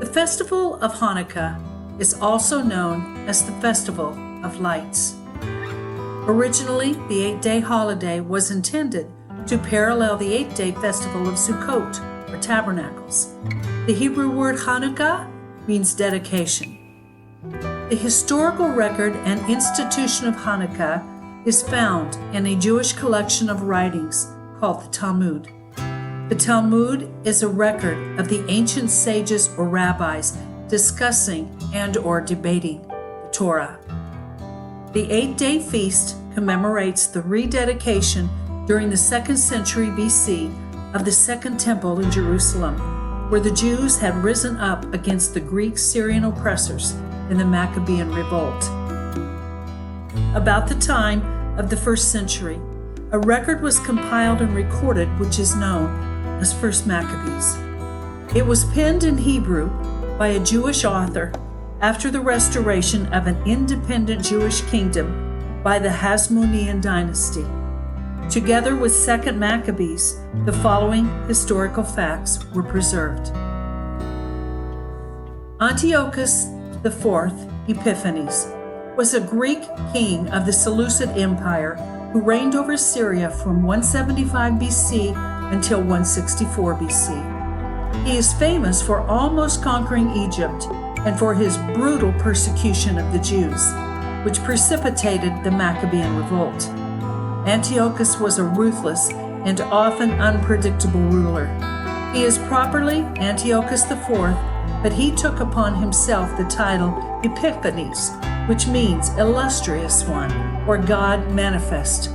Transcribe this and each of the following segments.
Festival of Hanukkah is also known as the Festival of Lights. Originally, the 8-day holiday was intended to parallel the 8-day festival of Sukkot, or Tabernacles. The Hebrew word Hanukkah means dedication. The historical record and institution of Hanukkah is found in a Jewish collection of writings called the Talmud. The Talmud is a record of the ancient sages or rabbis discussing and or debating the Torah. The 8-day feast commemorates the rededication during the 2nd century BC of the Second Temple in Jerusalem, where the Jews had risen up against the Greek-Syrian oppressors in the Maccabean revolt. About the time of the 1st century, a record was compiled and recorded which is known as First Maccabees. It was penned in Hebrew by a Jewish author after the restoration of an independent Jewish kingdom by the Hasmonean dynasty. Together with 2nd Maccabees, the following historical facts were preserved. Antiochus IV Epiphanes was a Greek king of the Seleucid Empire who reigned over Syria from 175 BC until 164 BC. He is famous for almost conquering Egypt and for his brutal persecution of the Jews, which precipitated the Maccabean revolt. Antiochus was a ruthless and often unpredictable ruler. He is properly Antiochus IV, but he took upon himself the title Epiphanes, which means illustrious one, or God manifest.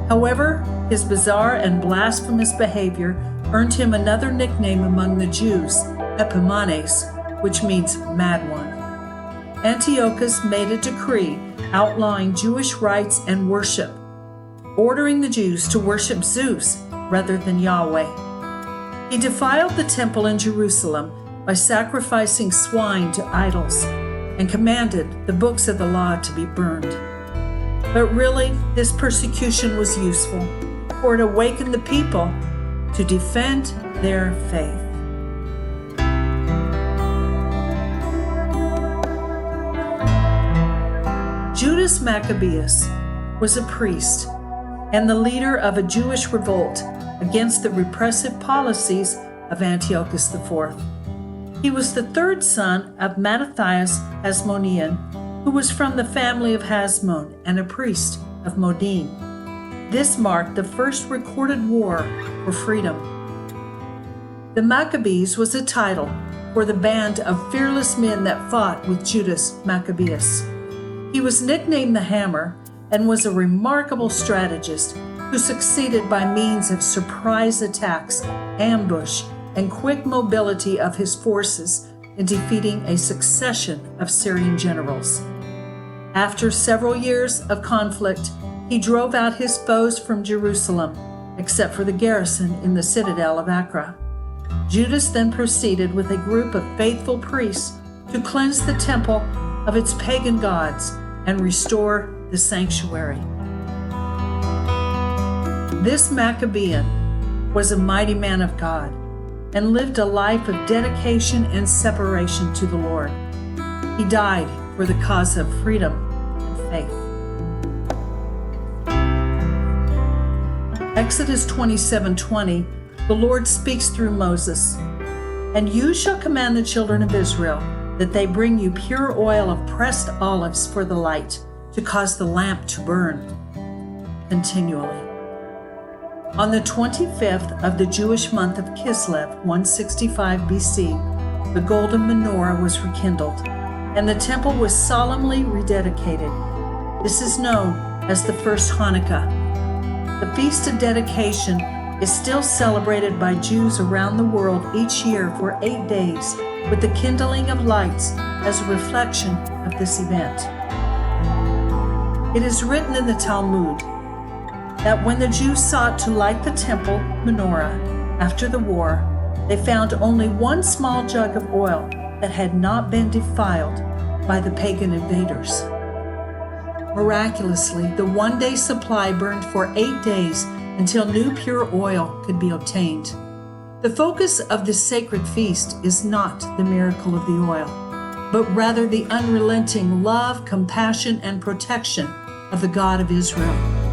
However, his bizarre and blasphemous behavior earned him another nickname among the Jews, Epimanes, which means mad one. Antiochus made a decree outlawing Jewish rites and worship, ordering the Jews to worship Zeus rather than Yahweh. He defiled the temple in Jerusalem by sacrificing swine to idols and commanded the books of the law to be burned. But really, this persecution was useful, for it awakened the people to defend their faith. Judas Maccabeus was a priest and the leader of a Jewish revolt against the repressive policies of Antiochus IV. He was the 3rd son of Mattathias Hasmonean, who was from the family of Hasmon and a priest of Modin. This marked the first recorded war for freedom. The Maccabees was a title for the band of fearless men that fought with Judas Maccabeus. He was nicknamed the Hammer and was a remarkable strategist who succeeded by means of surprise attacks, ambush, and quick mobility of his forces in defeating a succession of Syrian generals. After several years of conflict, he drove out his foes from Jerusalem, except for the garrison in the citadel of Acre. Judas then proceeded with a group of faithful priests to cleanse the temple of its pagan gods and restore the sanctuary. This Maccabean was a mighty man of God and lived a life of dedication and separation to the Lord. He died for the cause of freedom and faith. Exodus 27:20, the Lord speaks through Moses, "And you shall command the children of Israel that they bring you pure oil of pressed olives for the light, to cause the lamp to burn continually." On the 25th of the Jewish month of Kislev, 165 BC, the golden menorah was rekindled, and the temple was solemnly rededicated. This is known as the first Hanukkah. The Feast of Dedication is still celebrated by Jews around the world each year for 8 days, with the kindling of lights as a reflection of this event. It is written in the Talmud that when the Jews sought to light the temple menorah after the war, they found only one small jug of oil that had not been defiled by the pagan invaders. Miraculously, the one-day supply burned for 8 days until new pure oil could be obtained. The focus of this sacred feast is not the miracle of the oil, but rather the unrelenting love, compassion, and protection of the God of Israel.